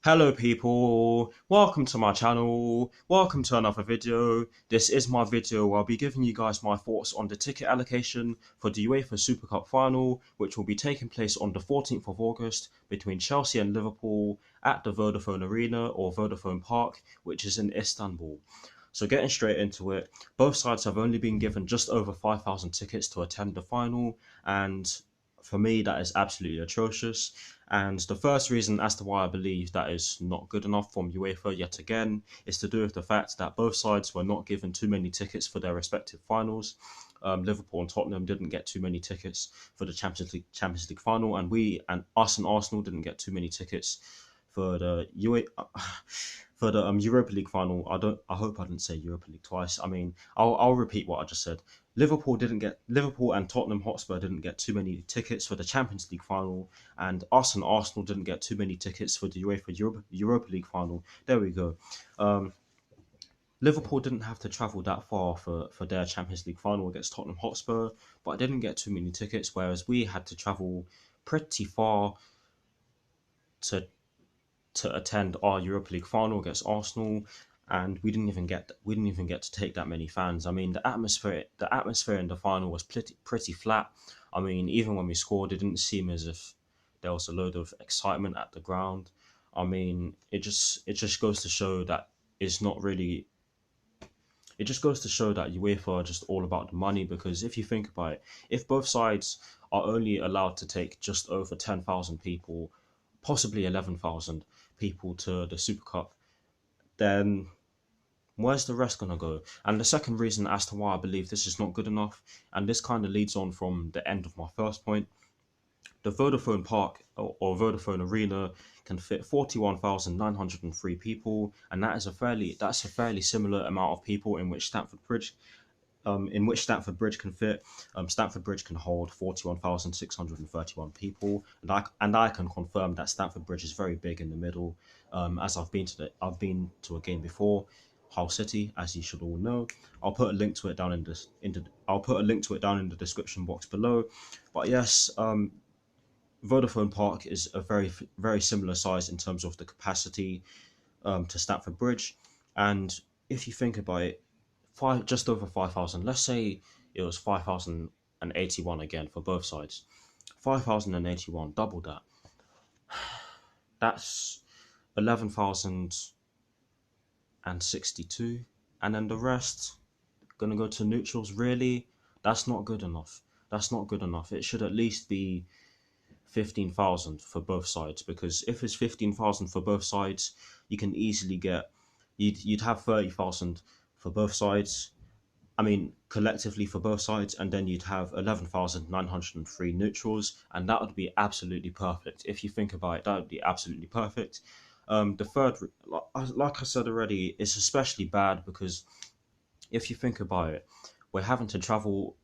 Hello people, welcome to my channel, welcome to another video. This is my video where I'll be giving you guys my thoughts on the ticket allocation for the UEFA Super Cup final, which will be taking place on the 14th of August between Chelsea and Liverpool at the Vodafone Arena or Vodafone Park, which is in Istanbul. So getting straight into it, both sides have only been given just over 5,000 tickets to attend the final, and for me that is absolutely atrocious. And the first reason as to why I believe that is not good enough from UEFA yet again is to do with the fact that both sides were not given too many tickets for their respective finals. Liverpool and Tottenham didn't get too many tickets for the Champions League final, and us and Arsenal didn't get too many tickets for the Europa League final. I hope I didn't say Europa League twice. I mean, I'll repeat what I just said. Liverpool and Tottenham Hotspur didn't get too many tickets for the Champions League final, and us and Arsenal didn't get too many tickets for the Europa League final. There we go. Um, Liverpool didn't have to travel that far for their Champions League final against Tottenham Hotspur, but I didn't get too many tickets, whereas we had to travel pretty far to attend our Europa League final against Arsenal, and we didn't even get to take that many fans. I mean, the atmosphere in the final was pretty flat. I mean, even when we scored, it didn't seem as if there was a load of excitement at the ground. I mean, it just goes to show that it's not really. It just goes to show that UEFA are just all about the money, because if you think about it, if both sides are only allowed to take just over 10,000 people, possibly 11,000 people to the Super Cup, then where's the rest going to go? And the second reason as to why I believe this is not good enough, and this kind of leads on from the end of my first point, the Vodafone Park or Vodafone Arena can fit 41,903 people, and that's a fairly similar amount of people in which Stamford Bridge can fit. Stamford Bridge can hold 41,631 people, and I can confirm that Stamford Bridge is very big in the middle. As I've been to a game before, Hull City, as you should all know. I'll put a link to it down in this into I'll put a link to it down in the description box below. But yes, Vodafone Park is a very similar size in terms of the capacity to Stamford Bridge, and if you think about it, just over 5,000. Let's say it was 5,081 again for both sides. 5,081, double that. That's 11,062, and then the rest gonna go to neutrals. Really, that's not good enough. That's not good enough. It should at least be 15,000 for both sides, because if it's 15,000 for both sides, you can easily get you'd have 30,000 for both sides. I mean, collectively for both sides, and then you'd have 11,903 neutrals, and that would be absolutely perfect. If you think about it, that would be absolutely perfect. The third, like I said already, is especially bad because if you think about it, we're having to travel.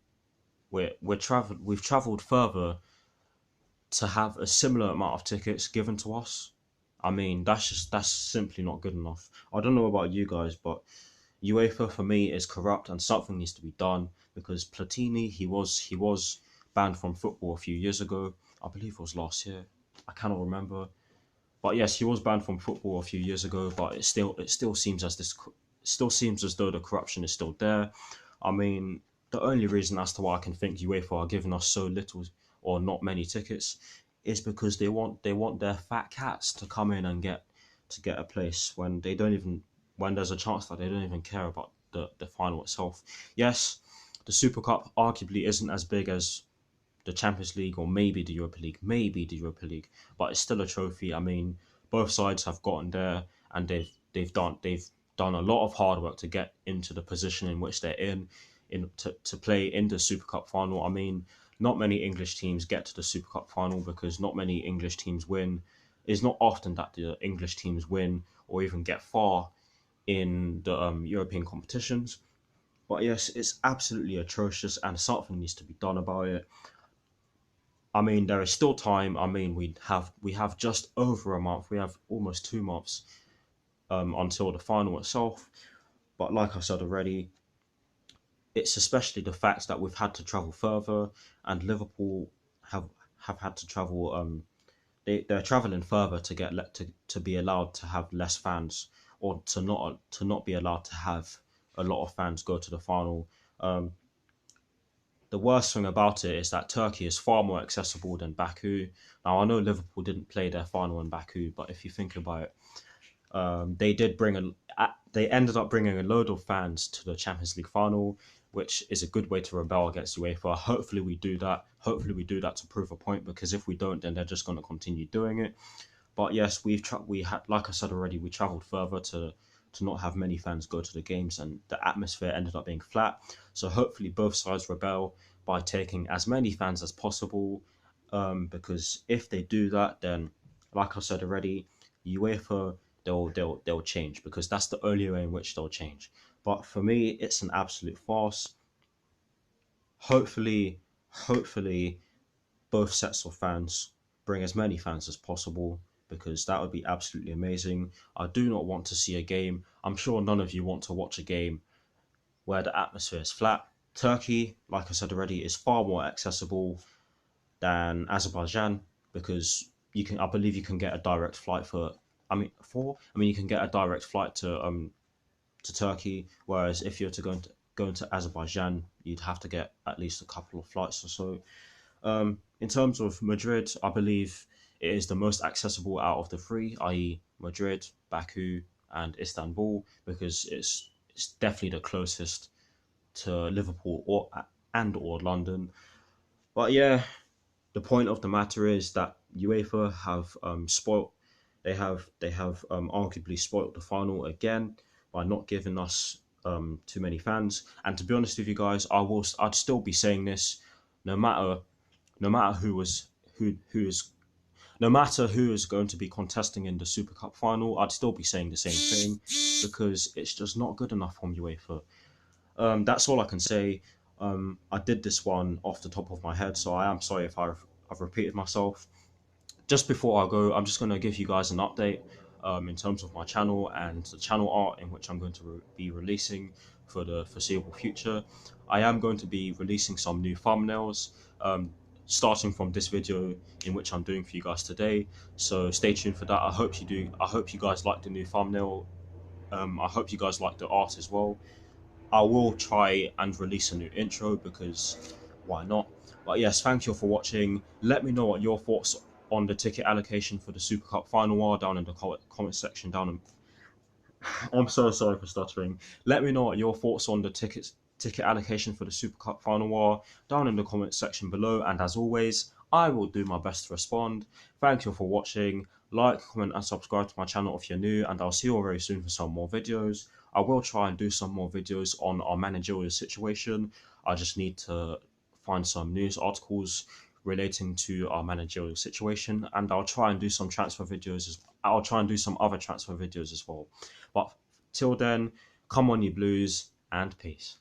We've traveled further to have a similar amount of tickets given to us. I mean, that's simply not good enough. I don't know about you guys, but UEFA for me is corrupt, and something needs to be done, because Platini, he was banned from football a few years ago. I believe it was last year. I cannot remember, but yes, he was banned from football a few years ago. But it still seems as though the corruption is still there. I mean, the only reason as to why I can think UEFA are giving us so little or not many tickets is because they want their fat cats to come in and get a place, when they don't even when there's a chance that they don't even care about the final itself. Yes, the Super Cup arguably isn't as big as the Champions League or maybe the Europa League, but it's still a trophy. I mean, both sides have gotten there, and they've done a lot of hard work to get into the position in which they're to play in the Super Cup final. I mean, not many English teams get to the Super Cup final because not many English teams win. It's not often that the English teams win or even get far in the European competitions. But yes, it's absolutely atrocious, and something needs to be done about it. I mean, there is still time. I mean, we have just over a month. We have almost 2 months until the final itself. But like I said already, it's especially the fact that we've had to travel further, and Liverpool have have had to travel they're traveling further to get to be allowed to have less fans, or to not be allowed to have a lot of fans go to the final. Um, the worst thing about it is that Turkey is far more accessible than Baku. Now I know Liverpool didn't play their final in Baku, but if you think about it, they did they ended up bringing a load of fans to the Champions League final, which is a good way to rebel against UEFA. Hopefully we do that. Hopefully we do that to prove a point, because if we don't, then they're just going to continue doing it. But yes, we had, like I said already, we travelled further to not have many fans go to the games, and the atmosphere ended up being flat. So hopefully both sides rebel by taking as many fans as possible, because if they do that, then like I said already, UEFA, they'll change, because that's the only way in which they'll change. But for me, it's an absolute farce. Hopefully, both sets of fans bring as many fans as possible, because that would be absolutely amazing. I do not want to see a game. I'm sure none of you want to watch a game where the atmosphere is flat. Turkey, like I said already, is far more accessible than Azerbaijan, because I believe you can get a direct flight you can get a direct flight to Turkey, whereas if you're to go into Azerbaijan, you'd have to get at least a couple of flights or so. In terms of Madrid, I believe it is the most accessible out of the three, i.e., Madrid, Baku, and Istanbul, because it's definitely the closest to Liverpool or London. But yeah, the point of the matter is that UEFA have spoilt. They have arguably spoilt the final again by not giving us too many fans. And to be honest with you guys, I'd still be saying this, no matter no matter who is no matter who is going to be contesting in the Super Cup final. I'd still be saying the same thing, because it's just not good enough from UEFA. That's all I can say. I did this one off the top of my head, so I am sorry if I've repeated myself. Just before I go, I'm just going to give you guys an update in terms of my channel and the channel art in which I'm going to be releasing for the foreseeable future. I am going to be releasing some new thumbnails, starting from this video in which I'm doing for you guys today. So stay tuned for that. I hope you do. I hope you guys like the new thumbnail. I hope you guys like the art as well. I will try and release a new intro, because why not? But yes, thank you for watching. Let me know what your thoughts on the ticket allocation for the Super Cup final are down in the comment section down in, I'm so sorry for stuttering. Let me know what your thoughts on the ticket allocation for the Super Cup final are down in the comment section below, and as always, I will do my best to respond. Thank you for watching. Like, comment, and subscribe to my channel if you're new, and I'll see you all very soon for some more videos. I will try and do some more videos on our managerial situation. I just need to find some news articles relating to our managerial situation, and I'll try and do some I'll try and do some other transfer videos as well. But till then, come on, you Blues, and peace.